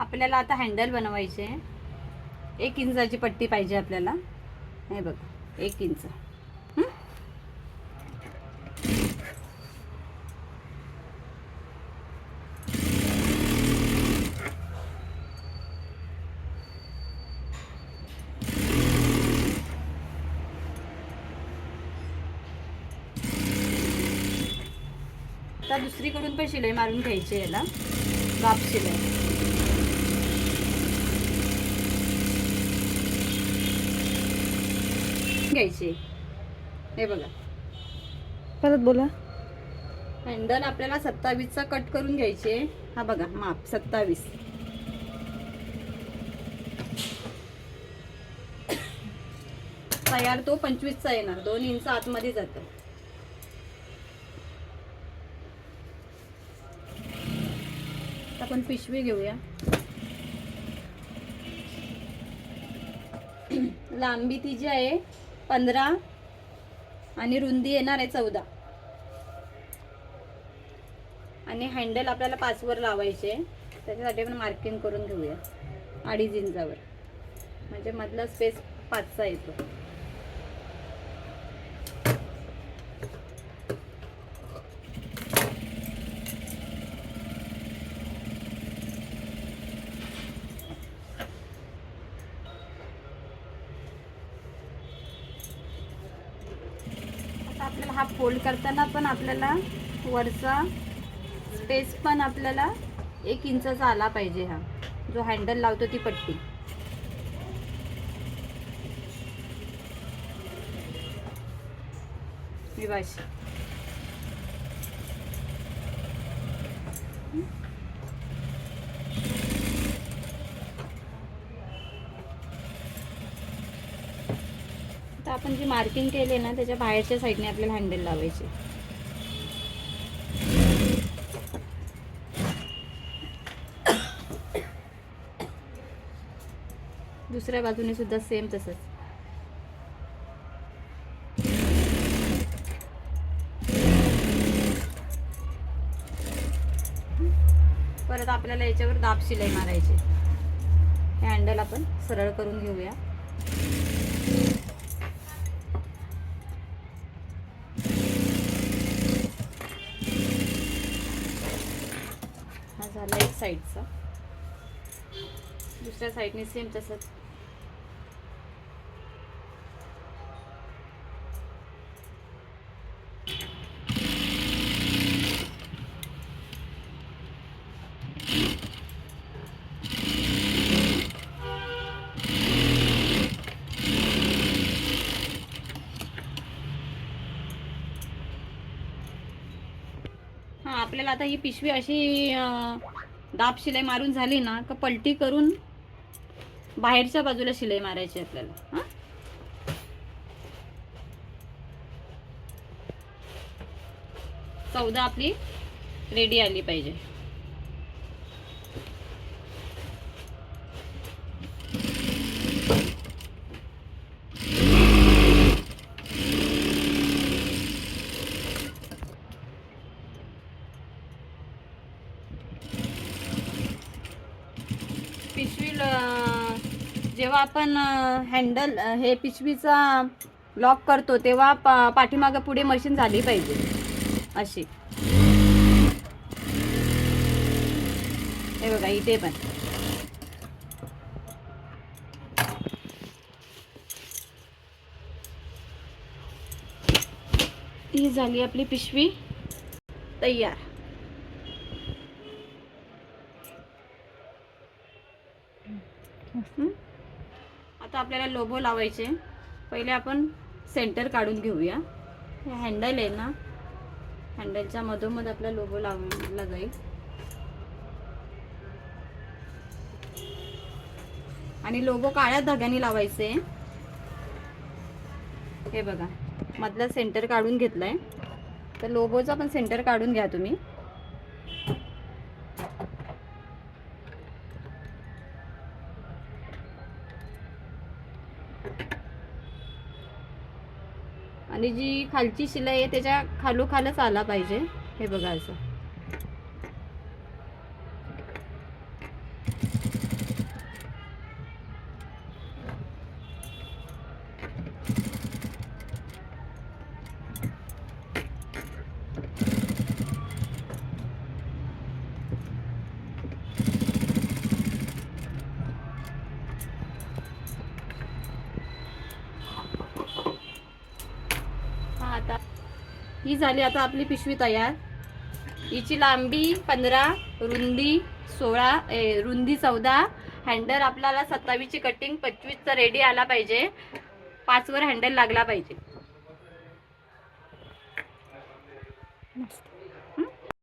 आपल्याला आता हँडल बनवायचे. 1 इंचाची पट्टी पाहिजे आपल्याला. हे बघा 1 इंच. आता दुसरीकडून पण शिलाई मारून घ्यायची. याला गाप शिलाई घ्यायची. हे बघा, परत बोला. हँडल आपल्याला 27चा कट करून घ्यायचे. हा बघा माप 27. तयार तो 25चा येणार. 2 इंच आतमध्ये जातो. आपण पिशवी घेऊया. लांबी ती जी आहे 15 आणि रुंदी येणार आहे 14. आणि हँडल आपल्याला 5 वर लावायचे. त्याच्यासाठी आपण मार्किंग करून घेऊया 2.5 इंचावर. म्हणजे मधला स्पेस 5चा येतो. आपल्याला हा फोल्ड करताना पण आपल्याला वरचा स्पेस पण आपल्याला 1 इंचाचा आला पाहिजे. हा जो हँडल लावतो ती पट्टी. विवाश आता आपण जी मार्किंग केले ना त्याच्या बाहेरच्या साईडने आपल्याला हँडल लावायचे. दुसऱ्या बाजूने सुद्धा सेम तसंच. परत आपल्याला याच्यावर दाब शिलाई मारायची. हे हँडल आपण सरळ करून घेऊया. हा झाला एक साईडचा. दुसऱ्या साईडने सेम तसंच. हा आपल्याला आता ही पिशवी अशी दाब शिलाई मारून झाली ना का पलटी करून बाहेरच्या बाजूला शिलाई मारायची आपल्याला. हा 14 आपली रेडी आली पाहिजे. पिशवी जेव्हा आपण हँडल हे पिशवीचा लॉक करतो तेव्हा पाठीमागं पुढे मशीन झाली पाहिजे अशी. हे बघा इथे पण ही झाली आपली पिशवी तयार. आता आपल्याला लोबो लावायचे. पहिले आपण सेंटर काढून घेऊया. हे हँडल आहे ना, हँडलच्या मधोमध आपला लोबो लावला जाईल. आणि लोगो काळ्या धाग्याने लावायचे. हे बघा मधला सेंटर काढून घेतलाय. तर लोगोचा पण सेंटर काढून घ्या तुम्ही. आणि जी खालची शिलाई आहे त्याच्या खालोखालच आला पाहिजे. हे बघा असं. ही झाली आता आपली पिशवी तयार. हिची लांबी 15, रुंदी 16, रुंदी 14, हँडल आपल्याला 27 ची कटिंग 25 चा रेडी आला पाहिजे. 5 वर हँडल लागला पाहिजे. मस्त.